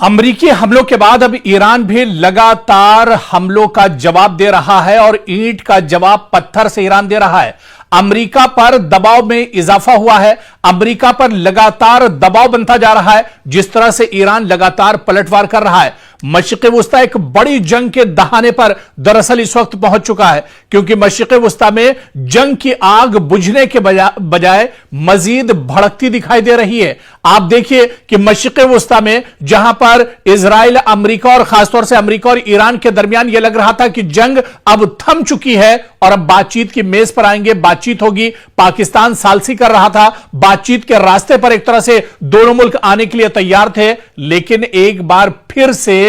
अमेरिकी हमलों के बाद अब ईरान भी लगातार हमलों का जवाब दे रहा है और ईंट का जवाब पत्थर से ईरान दे रहा है। अमेरिका पर दबाव में इजाफा हुआ है। अमेरिका पर लगातार दबाव बनता जा रहा है। जिस तरह से ईरान लगातार पलटवार कर रहा है, मशरिक़ वुस्ता एक बड़ी जंग के दहाने पर दरअसल इस वक्त पहुंच चुका है, क्योंकि मशरिक़ वुस्ता में जंग की आग बुझने के बजाय मजीद भड़कती दिखाई दे रही है। आप देखिए कि मशरिक़ वुस्ता में जहां पर इजराइल, अमेरिका और खासतौर से अमेरिका और ईरान के दरमियान यह लग रहा था कि जंग अब थम चुकी है और अब बातचीत की मेज पर आएंगे, बातचीत होगी। पाकिस्तान सालसी कर रहा था, बातचीत के रास्ते पर एक तरह से दोनों मुल्क आने के लिए तैयार थे, लेकिन एक बार फिर से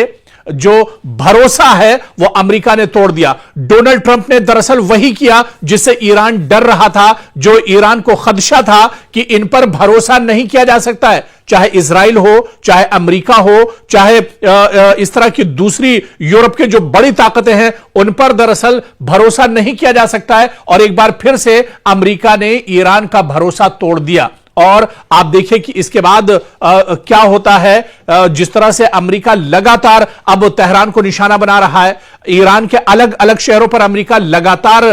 जो भरोसा है वो अमेरिका ने तोड़ दिया। डोनाल्ड ट्रंप ने दरअसल वही किया जिससे ईरान डर रहा था, जो ईरान को खदशा था कि इन पर भरोसा नहीं किया जा सकता है, चाहे इजराइल हो, चाहे अमेरिका हो, चाहे इस तरह की दूसरी यूरोप के जो बड़ी ताकतें हैं, उन पर दरअसल भरोसा नहीं किया जा सकता है। और एक बार फिर से अमेरिका ने ईरान का भरोसा तोड़ दिया। और आप देखिए कि इसके बाद क्या होता है। जिस तरह से अमेरिका लगातार अब तेहरान को निशाना बना रहा है, ईरान के अलग अलग शहरों पर अमेरिका लगातार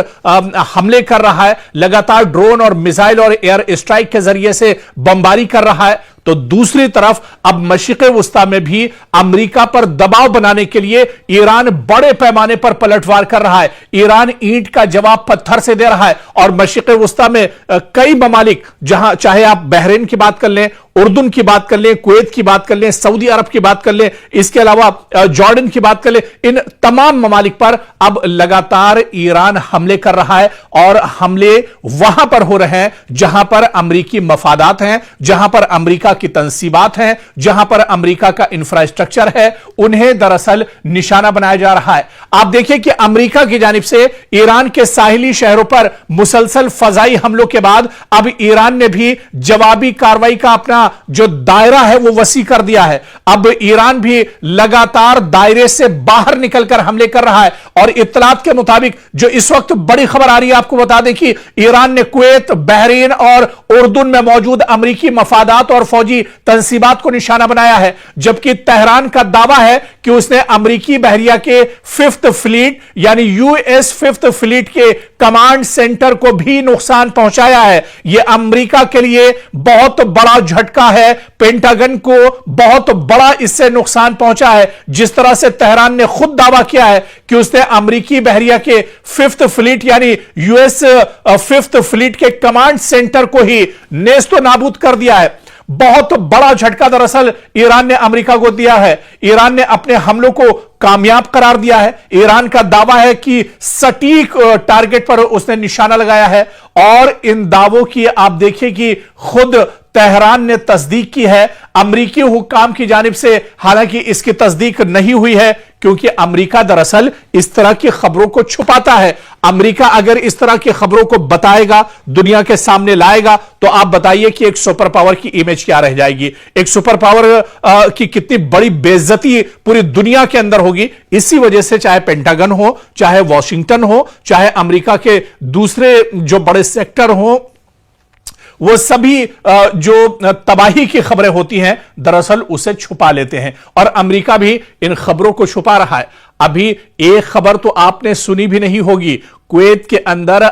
हमले कर रहा है, लगातार ड्रोन और मिसाइल और एयर स्ट्राइक के जरिए से बमबारी कर रहा है, तो दूसरी तरफ अब मशरिक़ वुस्ता में भी अमेरिका पर दबाव बनाने के लिए ईरान बड़े पैमाने पर पलटवार कर रहा है। ईरान ईंट का जवाब पत्थर से दे रहा है और मशरिक़ वुस्ता में कई ममालिक, जहां चाहे आप बहरीन की बात कर लें, उर्दून की बात कर लें, कुवैत की बात कर लें, सऊदी अरब की बात कर लें, इसके अलावा जॉर्डन की बात कर लें, इन तमाम ममालिक पर अब लगातार ईरान हमले कर रहा है। और हमले वहां पर हो रहे हैं जहां पर अमेरिकी मफादात हैं, जहां पर अमेरिका की तंसीबात हैं, जहां पर अमेरिका का इंफ्रास्ट्रक्चर है, उन्हें दरअसल निशाना बनाया जा रहा है। आप देखिए कि अमेरिका की जानिब से ईरान के साहिली शहरों पर मुसलसल फजाई हमलों के बाद अब ईरान ने भी जवाबी कार्रवाई का अपना जो दायरा है वो वसी कर दिया है। अब ईरान भी लगातार दायरे से बाहर निकलकर हमले कर रहा है। और इत्तलात के मुताबिक जो इस वक्त बड़ी खबर आ रही है, आपको बता दें कि ईरान ने कुवैत, बहरीन और उर्दून में मौजूद अमेरिकी मफादात और फौजी तंसीबात को निशाना बनाया है, जबकि तेहरान का दावा है कि उसने अमेरिकी बहरिया के 5th फ्लीट यानी यूएस 5th फ्लीट के कमांड सेंटर को भी नुकसान पहुंचाया है। यह अमेरिका के लिए बहुत बड़ा झटका है, पेंटागन को बहुत बड़ा इससे नुकसान पहुंचा है। जिस तरह से तेहरान ने खुद दावा किया है कि उसने अमेरिकी बहरिया के 5th फ्लीट यानी यूएस 5th फ्लीट के कमांड सेंटर को ही नेस्तो नाबूद कर दिया है। बहुत बड़ा झटका दरअसल ईरान ने अमेरिका को दिया है। ईरान ने अपने हमलों को कामयाब करार दिया है। ईरान का दावा है कि सटीक टारगेट पर उसने निशाना लगाया है। और इन दावों की आप देखिए कि खुद तेहरान ने तस्दीक की है। अमेरिकी हुक्काम की जानिब से हालांकि इसकी तस्दीक नहीं हुई है, क्योंकि अमेरिका दरअसल इस तरह की खबरों को छुपाता है। अमेरिका अगर इस तरह की खबरों को बताएगा, दुनिया के सामने लाएगा, तो आप बताइए कि एक सुपर पावर की इमेज क्या रह जाएगी, एक सुपर पावर की कितनी बड़ी बेइज्जती पूरी दुनिया के अंदर होगी। इसी वजह से चाहे पेंटागन हो, चाहे वॉशिंगटन हो, चाहे अमेरिका के दूसरे जो बड़े सेक्टर हो, वो सभी जो तबाही की खबरें होती हैं दरअसल उसे छुपा लेते हैं। और अमेरिका भी इन खबरों को छुपा रहा है। अभी एक खबर तो आपने सुनी भी नहीं होगी, कुवैत के अंदर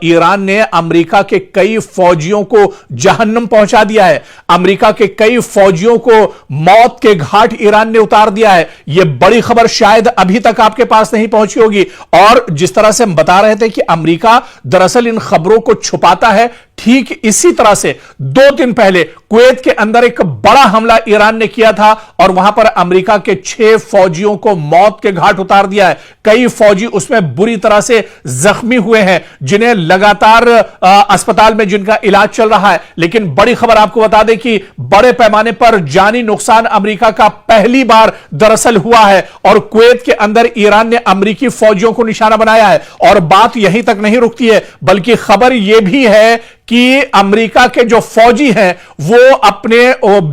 ईरान ने अमेरिका के कई फौजियों को जहन्नम पहुंचा दिया है। अमेरिका के कई फौजियों को मौत के घाट ईरान ने उतार दिया है। यह बड़ी खबर शायद अभी तक आपके पास नहीं पहुंची होगी। और जिस तरह से हम बता रहे थे कि अमेरिका दरअसल इन खबरों को छुपाता है, ठीक इसी तरह से 2 दिन पहले कुवैत के अंदर एक बड़ा हमला ईरान ने किया था और वहां पर अमेरिका के 6 फौजियों को मौत के घाट उतार दिया है। कई फौजी उसमें बुरी तरह से जख्मी हुए हैं, जिन्हें लगातार अस्पताल में जिनका इलाज चल रहा है। लेकिन बड़ी खबर आपको बता दें कि बड़े पैमाने पर जानी नुकसान अमेरिका का पहली बार दरअसल हुआ है और कुवैत के अंदर ईरान ने अमेरिकी फौजियों को निशाना बनाया है। और बात यहीं तक नहीं रुकती है, बल्कि खबर यह भी है कि अमेरिका के जो फौजी हैं वो अपने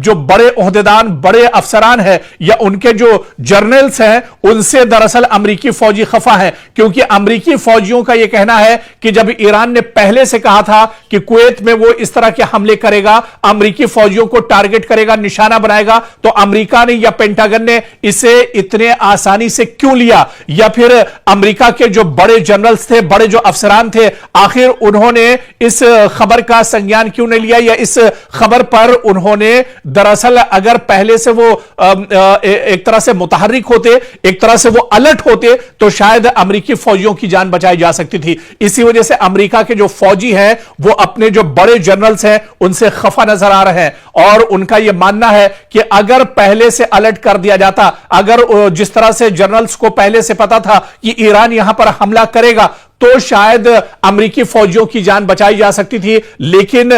जो बड़े ओहदेदार, बड़े अफसरान हैं या उनके जो जर्नल्स हैं, उनसे दरअसल अमेरिकी फौजी खफा हैं, क्योंकि अमेरिकी फौजियों का यह कहना है कि जब ईरान ने पहले से कहा था कि कुवैत में वो इस तरह के हमले करेगा, अमेरिकी फौजियों को टारगेट करेगा, निशाना बनाएगा, तो अमेरिका ने या पेंटागन ने इसे इतने आसानी से क्यों लिया, या फिर अमेरिका के जो बड़े जनरल्स थे, बड़े जो अफसरान थे, आखिर उन्होंने इस खबर का संज्ञान क्यों नहीं लिया, या इस खबर पर उन्होंने दरअसल अगर पहले से वो एक तरह से मुतहर्रिक होते, एक तरह से वो अलर्ट होते, तो शायद अमेरिकी फौजियों की जान बचाई जा सकती थी। इसी वजह से अमेरिका के जो फौजी हैं वो अपने जो बड़े जनरल्स हैं उनसे खफा नजर आ रहे हैं, और उनका यह मानना है कि अगर पहले से अलर्ट कर दिया जाता, अगर जिस तरह से जनरल्स को पहले से पता था कि ईरान यहां पर हमला करेगा, तो शायद अमेरिकी फौजियों की जान बचाई जा सकती थी, लेकिन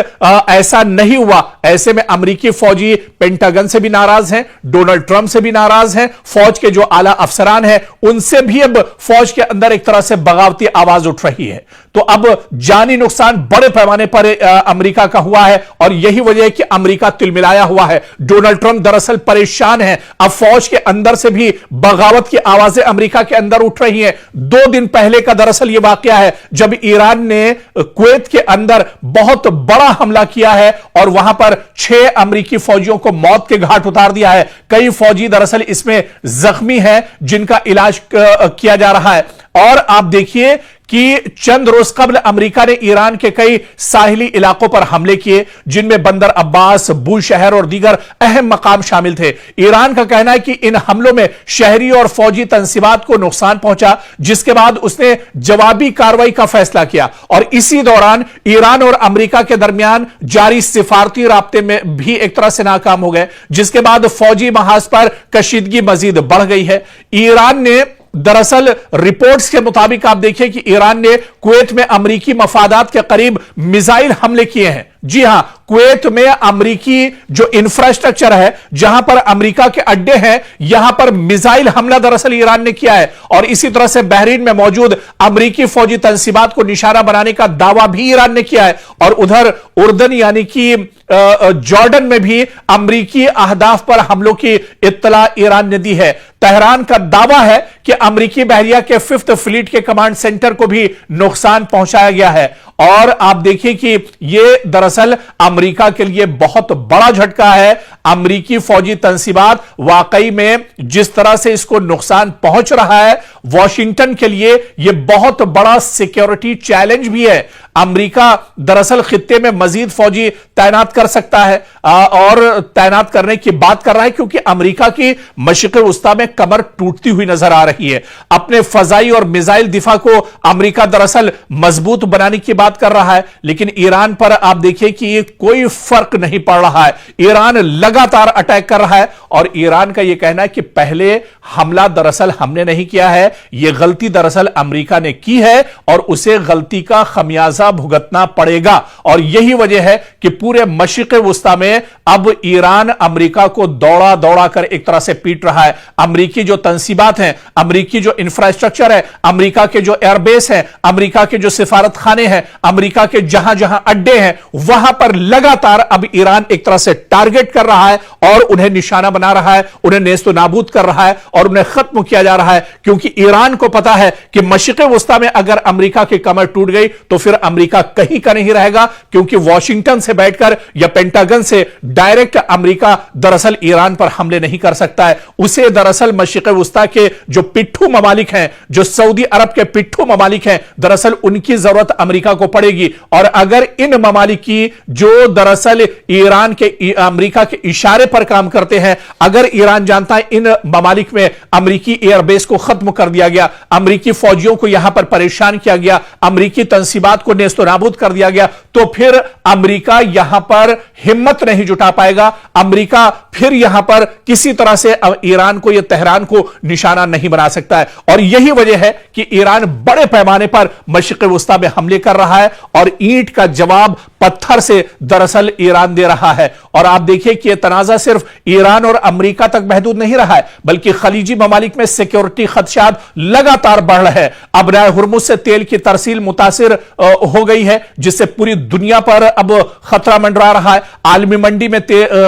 ऐसा नहीं हुआ। ऐसे में अमेरिकी फौजी पेंटागन से भी नाराज हैं, डोनाल्ड ट्रंप से भी नाराज हैं, फौज के जो आला अफसरान हैं उनसे भी अब फौज के अंदर एक तरह से बगावती आवाज उठ रही है। तो अब जानी नुकसान बड़े पैमाने पर अमेरिका का हुआ है, और यही वजह है कि अमेरिका तिलमिलाया हुआ है। डोनाल्ड ट्रंप दरअसल परेशान है। अब फौज के अंदर से भी बगावत की आवाजें अमेरिका के अंदर उठ रही हैं। 2 दिन पहले का दरअसल यह वाकया है जब ईरान ने कुवैत के अंदर बहुत बड़ा हमला किया है और वहां पर 6 अमेरिकी फौजियों को मौत के घाट उतार दिया है। कई फौजी दरअसल इसमें जख्मी हैं जिनका इलाज किया जा रहा है। और आप देखिए कि चंद रोज कबल अमेरिका ने ईरान के कई साहिली इलाकों पर हमले किए, जिनमें बंदर अब्बास, बूशहर और दीगर अहम मकाम शामिल थे। ईरान का कहना है कि इन हमलों में शहरी और फौजी तंसीबात को नुकसान पहुंचा, जिसके बाद उसने जवाबी कार्रवाई का फैसला किया। और इसी दौरान ईरान और अमेरिका के दरमियान जारी सिफारती राब्ते में भी एक तरह से नाकाम हो गए, जिसके बाद फौजी महाज पर कशीदगी मजीद बढ़ गई है। ईरान ने दरअसल रिपोर्ट्स के मुताबिक आप देखिए कि ईरान ने कुवैत में अमेरिकी मफादात के करीब मिसाइल हमले किए हैं। जी हां, कुवैत में अमेरिकी जो इंफ्रास्ट्रक्चर है, जहां पर अमेरिका के अड्डे हैं, यहां पर मिसाइल हमला दरअसल ईरान ने किया है। और इसी तरह से बहरीन में मौजूद अमेरिकी फौजी तंसीबात को निशाना बनाने का दावा भी ईरान ने किया है। और उधर उर्दन यानी कि जॉर्डन में भी अमेरिकी अहदाफ पर हमलों की इत्तला ईरान ने दी है। तेहरान का दावा है कि अमेरिकी बहरिया के 5th फ्लीट के कमांड सेंटर को भी नुकसान पहुंचाया गया है। और आप देखिए कि यह दरअसल अमेरिका के लिए बहुत बड़ा झटका है। अमेरिकी फौजी तंसीबात वाकई में जिस तरह से इसको नुकसान पहुंच रहा है, वॉशिंगटन के लिए यह बहुत बड़ा सिक्योरिटी चैलेंज भी है। अमेरिका दरअसल खित्ते में मजीद फौजी तैनात कर सकता है और तैनात करने की बात कर रहा है, क्योंकि अमेरिका की मशरिक़ वस्ता में कमर टूटती हुई नजर आ रही है। अपने फजाई और मिसाइल दिफा को अमेरिका दरअसल मजबूत बनाने की बात कर रहा है, लेकिन ईरान पर आप देखिए कि ये कोई फर्क नहीं पड़ रहा है। ईरान लगातार अटैक कर रहा है, और ईरान का यह कहना है कि पहले हमला दरअसल हमने नहीं किया है, यह गलती दरअसल अमेरिका ने की है और उसे गलती का खमियाजा भुगतना पड़ेगा। और यही वजह है कि पूरे मशरिक़ वस्ता में अब ईरान अमेरिका को दौड़ा दौड़ा कर एक तरह से पीट रहा है। अमेरिकी जो तंसीबात हैं, अमेरिकी जो इंफ्रास्ट्रक्चर है, अमेरिका के जो एयरबेस हैं, अमेरिका के जो सिफारत खाने हैं, अमेरिका के जहां जहां अड्डे हैं, वहां पर लगातार अब ईरान एक तरह से टारगेट कर रहा है और उन्हें निशाना बना रहा है, उन्हें नेस्तो नाबूद कर रहा है और उन्हें खत्म किया जा रहा है। क्योंकि ईरान को पता है कि मशरिक़ वस्ता में अगर अमेरिका की कमर टूट गई तो फिर अमेरिका कहीं का नहीं रहेगा, क्योंकि वॉशिंगटन से बैठकर या पेंटागन से डायरेक्ट अमेरिका दरअसल ईरान पर हमले नहीं कर सकता है। उसे दरअसल मशरिक़ वस्ता के जो पिट्ठू ममालिक हैं, जो सऊदी अरब के पिट्ठू ममालिक हैं, दरअसल उनकी जरूरत अमेरिका को पड़ेगी। और अगर इन ममालिक की जो दरअसल ईरान के अमेरिका के इशारे पर काम करते हैं, अगर ईरान जानता है इन ममालिक में अमेरिकी एयरबेस को खत्म कर दिया गया, अमेरिकी फौजियों को यहां पर परेशान किया गया, अमेरिकी तंसीबात को नेस्तो नाबूद कर दिया गया, तो फिर अमेरिका यहां यहां पर हिम्मत नहीं जुटा पाएगा। अमेरिका फिर यहां पर किसी तरह से ईरान को या तेहरान को निशाना नहीं बना सकता है। और यही वजह है कि ईरान बड़े पैमाने पर मशरिक़ वुस्ता में हमले कर रहा है और ईंट का जवाब पत्थर से दरअसल ईरान दे रहा है। और आप देखिए कि यह तनाज़ा सिर्फ ईरान और अमेरिका तक महदूद नहीं रहा है, बल्कि खलीजी ममालिक में सिक्योरिटी खदशात लगातार बढ़ रहे हैं। अब राय हुर्मुज से तेल की तरसील मुतासिर हो गई है, जिससे पूरी दुनिया पर अब खतरा मंडरा रहा है। आलमी मंडी में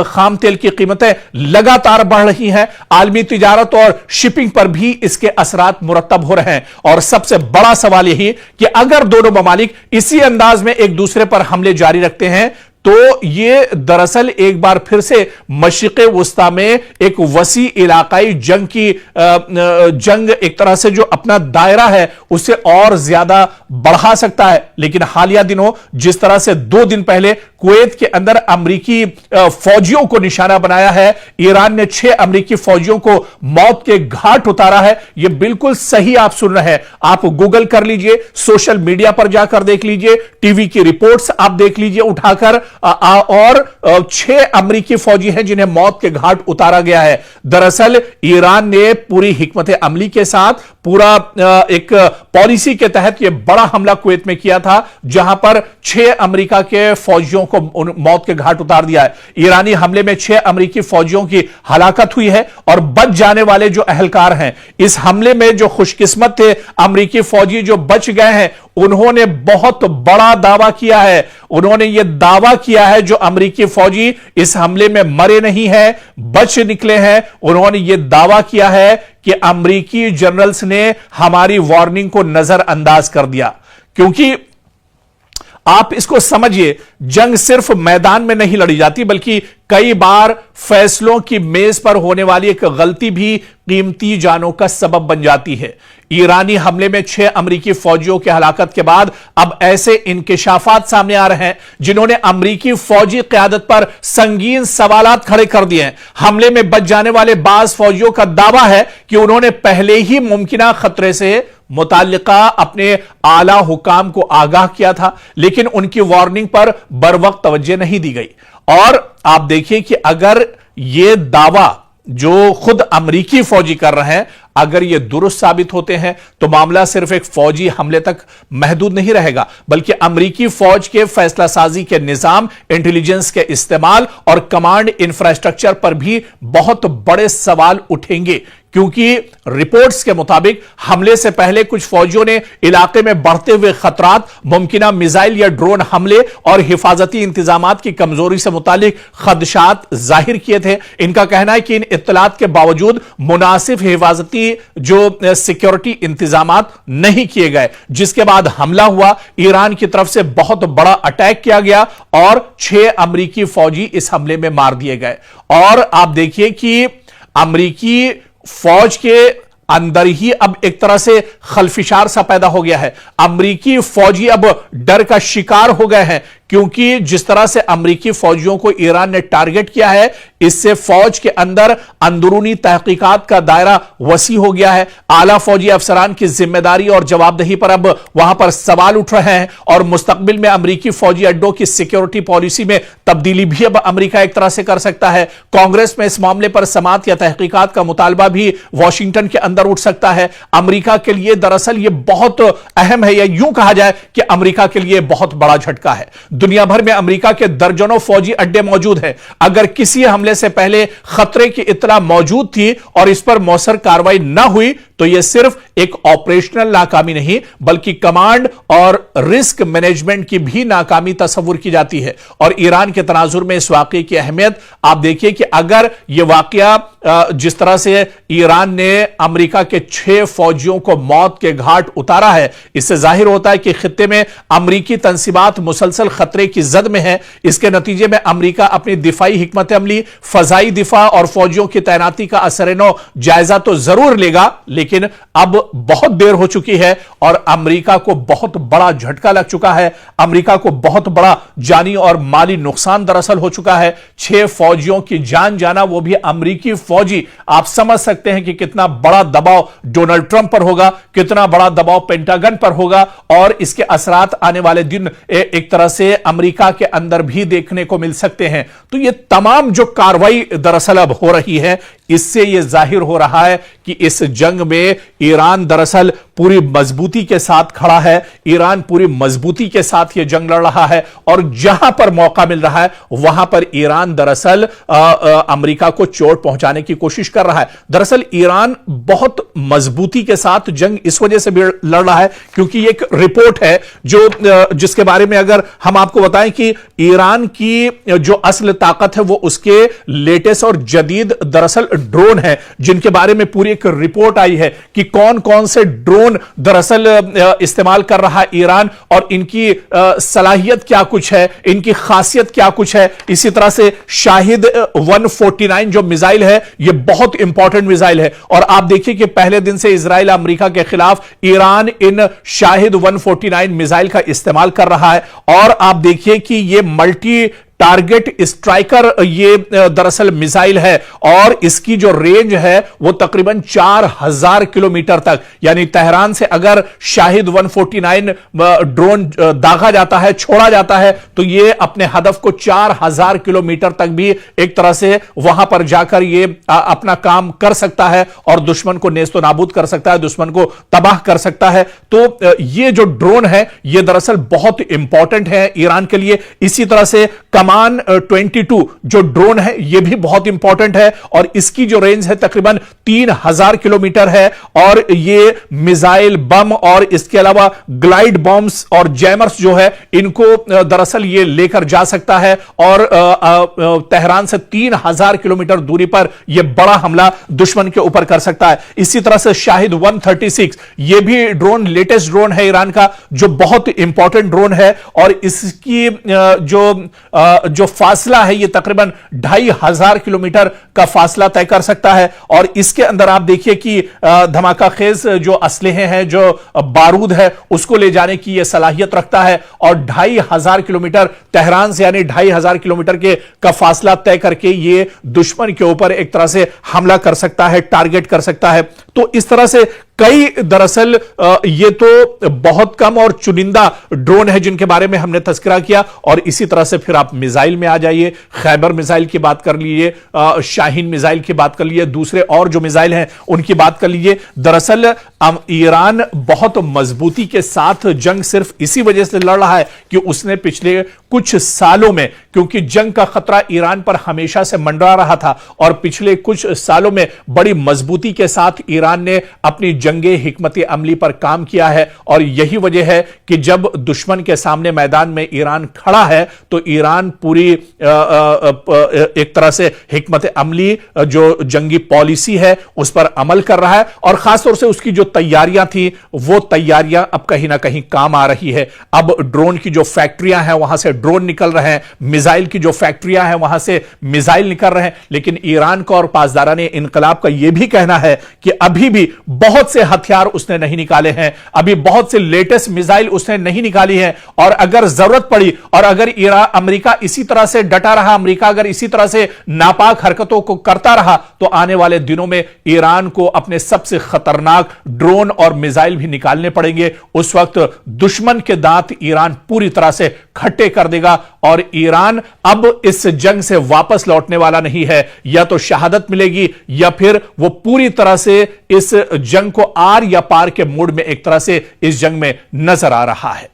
खाम तेल की कीमतें लगातार बढ़ रही हैं। आलमी तिजारत और शिपिंग पर भी इसके असरात मुरतब हो रहे हैं। और सबसे बड़ा सवाल यही कि अगर दोनों ममालिक इसी अंदाज में एक दूसरे पर हमले जारी रखते हैं तो यह दरअसल एक बार फिर से मशरिक़ वुस्ता में एक वसी इलाकाई जंग एक तरह से जो अपना दायरा है उसे और ज्यादा बढ़ा सकता है। लेकिन हालिया दिनों जिस तरह से 2 दिन पहले कुवैत के अंदर अमरीकी फौजियों को निशाना बनाया है, ईरान ने 6 अमरीकी फौजियों को मौत के घाट उतारा है, यह बिल्कुल सही आप सुन रहे हैं। आप गूगल कर लीजिए, सोशल मीडिया पर जाकर देख लीजिए, टीवी की रिपोर्ट्स आप देख लीजिए उठाकर, और 6 अमरीकी फौजी हैं जिन्हें मौत के घाट उतारा गया है। दरअसल ईरान ने पूरी हिकमत अमली के साथ पूरा एक पॉलिसी के तहत यह बड़ा हमला कुवैत में किया था, जहां पर 6 अमेरिका के फौजियों को मौत के घाट उतार दिया है। ईरानी हमले में 6 अमेरिकी फौजियों की हलाकत हुई है और बच जाने वाले जो अहलकार हैं, इस हमले में जो खुशकिस्मत थे अमेरिकी फौजी जो बच गए हैं, उन्होंने बहुत बड़ा दावा किया है। उन्होंने यह दावा किया है जो अमेरिकी फौजी इस हमले में मरे नहीं हैं, बच निकले हैं, उन्होंने यह दावा किया है कि अमेरिकी जनरल्स ने हमारी वार्निंग को नजरअंदाज कर दिया। क्योंकि आप इसको समझिए, जंग सिर्फ मैदान में नहीं लड़ी जाती, बल्कि कई बार फैसलों की मेज पर होने वाली एक गलती भी कीमती जानों का सबब बन जाती है। ईरानी हमले में 6 अमरीकी फौजियों की हलाकत के बाद अब ऐसे इंकिशाफात सामने आ रहे हैं जिन्होंने अमरीकी फौजी क़यादत पर संगीन सवालात खड़े कर दिए हैं। हमले में बच जाने वाले बाज फौजियों का दावा है कि उन्होंने पहले ही मुमकिना खतरे से मुताल्लिका अपने आला हुकाम को आगाह किया था, लेकिन उनकी वार्निंग पर बरवक्त तवज्जो नहीं दी गई। और आप देखिए कि अगर यह दावा जो खुद अमरीकी फौजी कर रहे हैं, अगर ये दुरुस्त साबित होते हैं तो मामला सिर्फ एक फौजी हमले तक महदूद नहीं रहेगा, बल्कि अमरीकी फौज के फैसला साजी के निजाम, इंटेलिजेंस के इस्तेमाल और कमांड इंफ्रास्ट्रक्चर पर भी बहुत बड़े सवाल उठेंगे। क्योंकि रिपोर्ट्स के मुताबिक हमले से पहले कुछ फौजियों ने इलाके में बढ़ते हुए खतरात, मुमकिना मिसाइल या ड्रोन हमले और हिफाजती इंतजामात की कमजोरी से मुतालिक खदशात जाहिर किए थे। इनका कहना है कि इन इत्तलात के बावजूद मुनासिब हिफाजती जो सिक्योरिटी इंतजामात नहीं किए गए, जिसके बाद हमला हुआ। ईरान की तरफ से बहुत बड़ा अटैक किया गया और 6 अमरीकी फौजी इस हमले में मार दिए गए। और आप देखिए कि अमरीकी फौज के अंदर ही अब एक तरह से खलफिशार सा पैदा हो गया है। अमरीकी फौजी अब डर का शिकार हो गए हैं, क्योंकि जिस तरह से अमरीकी फौजियों को ईरान ने टारगेट किया है, इससे फौज के अंदर अंदरूनी तहकीकात का दायरा वसी हो गया है। आला फौजी अफसरान की जिम्मेदारी और जवाबदेही पर अब वहां पर सवाल उठ रहे हैं और मुस्तकबिल में अमरीकी फौजी अड्डों की सिक्योरिटी पॉलिसी में तब्दीली भी अब अमरीका एक तरह से कर सकता है। कांग्रेस में इस मामले पर समाअत या तहकीकात का मुतालबा भी वॉशिंगटन के अंदर उठ सकता है। अमरीका के लिए दरअसल यह बहुत अहम है, या यूं कहा जाए कि अमरीका के लिए बहुत बड़ा झटका है। दुनिया भर में अमेरिका के दर्जनों फौजी अड्डे मौजूद हैं। अगर किसी हमले से पहले खतरे की इत्तला मौजूद थी और इस पर मौसर कार्रवाई न हुई, तो यह सिर्फ एक ऑपरेशनल नाकामी नहीं, बल्कि कमांड और रिस्क मैनेजमेंट की भी नाकामी तस्वुर की जाती है। और ईरान के तनाजुर में इस वाकये की अहमियत आप देखिए कि अगर यह वाकया जिस तरह से ईरान ने अमेरिका के 6 फौजियों को मौत के घाट उतारा है, इससे जाहिर होता है कि खित्ते में अमरीकी तंसीबात मुसलसल खतरे की जद में है। इसके नतीजे में अमरीका अपनी दिफाई हिकमत अमली, फजाई दिफा और फौजियों की तैनाती का असर-ए-नौ जायजा तो जरूर लेगा, लेकिन अब बहुत देर हो चुकी है और अमेरिका को बहुत बड़ा झटका लग चुका है। अमेरिका को बहुत बड़ा जानी और माली नुकसान दरअसल हो चुका है। 6 फौजियों की जान जाना, वो भी अमेरिकी फौजी। आप समझ सकते हैं कि कितना बड़ा दबाव डोनाल्ड ट्रंप पर होगा, कितना बड़ा दबाव पेंटागन पर होगा और इसके असरात आने वाले दिन एक तरह से अमेरिका के अंदर भी देखने को मिल सकते हैं। तो ये तमाम जो कार्रवाई दरअसल अब हो रही है, इससे यह जाहिर हो रहा है कि इस जंग में ईरान दरअसल पूरी मजबूती के साथ खड़ा है। ईरान पूरी मजबूती के साथ यह जंग लड़ रहा है और जहां पर मौका मिल रहा है वहां पर ईरान दरअसल अमेरिका को चोट पहुंचाने की कोशिश कर रहा है। दरअसल ईरान बहुत मजबूती के साथ जंग इस वजह से भी लड़ रहा है क्योंकि एक रिपोर्ट है जिसके बारे में अगर हम आपको बताएं कि ईरान की जो असल ताकत है वो उसके लेटेस्ट और जदीद दरअसल ड्रोन है, जिनके बारे में पूरी एक रिपोर्ट आई है कि कौन कौन से ड्रोन दरअसल इस्तेमाल कर रहा है ईरान और इनकी सलाहियत क्या कुछ है, इनकी खासियत क्या कुछ है। इसी तरह से शाहिद 149 जो मिसाइल है ये बहुत इंपॉर्टेंट मिसाइल है और आप देखिए कि पहले दिन से इजराइल अमेरिका के खिलाफ ईरान इन शाहिद 149 मिसाइल का इस्तेमाल कर रहा है और आप देखिए कि ये मल्टी टारगेट स्ट्राइकर ये दरअसल मिसाइल है और इसकी जो रेंज है वो तकरीबन 4000 किलोमीटर तक, यानी तेहरान से अगर शाहिद 149 ड्रोन दागा जाता है, छोड़ा जाता है, तो ये अपने हदफ को 4000 किलोमीटर तक भी एक तरह से वहां पर जाकर ये अपना काम कर सकता है और दुश्मन को नेस्तो नाबूद कर सकता है, दुश्मन को तबाह कर सकता है। तो ये जो ड्रोन है ये दरअसल बहुत इंपॉर्टेंट है ईरान के लिए। इसी तरह से कमान 22 जो ड्रोन है यह भी बहुत इंपॉर्टेंट है और इसकी जो रेंज है तकरीबन 3000 किलोमीटर है और ये मिसाइल, बम और इसके अलावा ग्लाइड बॉम्ब्स और जैमर्स जो है इनको दरअसल ये लेकर जा सकता है और तेहरान से 3000 किलोमीटर दूरी पर यह बड़ा हमला दुश्मन के ऊपर कर सकता है। इसी तरह से शाहिद 136 ये भी ड्रोन लेटेस्ट ड्रोन है ईरान का जो बहुत इंपॉर्टेंट ड्रोन है और इसकी जो फासला है ये तकरीबन 2500 किलोमीटर का फासला तय कर सकता है और इसके अंदर आप देखिए कि धमाका खेज जो असलहे हैं, जो बारूद है, उसको ले जाने की यह सलाहियत रखता है और 2500 किलोमीटर तेहरान से यानी 2500 किलोमीटर का फासला तय करके ये दुश्मन के ऊपर एक तरह से हमला कर सकता है, टारगेट कर सकता है। तो इस तरह से कई दरअसल ये तो बहुत कम और चुनिंदा ड्रोन है जिनके बारे में हमने तस्करा किया और इसी तरह से फिर आप मिसाइल में आ जाइए, खैबर मिसाइल की बात कर लीजिए, शाहीन मिसाइल की बात कर लीजिए, दूसरे और जो मिसाइल हैं उनकी बात कर लीजिए। दरअसल ईरान बहुत मजबूती के साथ जंग सिर्फ इसी वजह से लड़ रहा है कि उसने पिछले कुछ सालों में, क्योंकि जंग का खतरा ईरान पर हमेशा से मंडरा रहा था और पिछले कुछ सालों में बड़ी मजबूती के साथ ईरान ने अपनी जंगे हिकमत अमली पर काम किया है और यही वजह है कि जब दुश्मन के सामने मैदान में ईरान खड़ा है तो ईरान पूरी एक तरह से हिकमत अमली जो जंगी पॉलिसी है उस पर अमल कर रहा है और खासतौर से उसकी जो तैयारियां थी वो तैयारियां अब कहीं ना कहीं काम आ रही है। अब ड्रोन की जो फैक्ट्रियां हैं वहां से ड्रोन निकल रहे हैं, मिसाइल की जो फैक्ट्रियां हैं वहां से मिसाइल निकल रहे हैं, लेकिन ईरान का और पासदाराने इनकलाब का यह भी कहना है कि अभी भी बहुत से हथियार उसने नहीं निकाले हैं, अभी बहुत से लेटेस्ट मिसाइल उसने नहीं निकाली है और अगर जरूरत पड़ी और अगर अमेरिका इसी तरह से डटा रहा, अमेरिका अगर इसी तरह से नापाक हरकतों को करता रहा तो आने वाले दिनों में ईरान को अपने सबसे खतरनाक ड्रोन और मिसाइल भी निकालने पड़ेंगे। उस वक्त दुश्मन के दांत ईरान पूरी तरह से खट्टे कर देगा और ईरान अब इस जंग से वापस लौटने वाला नहीं है। या तो शहादत मिलेगी या फिर वो पूरी तरह से इस जंग को आर या पार के मूड में एक तरह से इस जंग में नजर आ रहा है।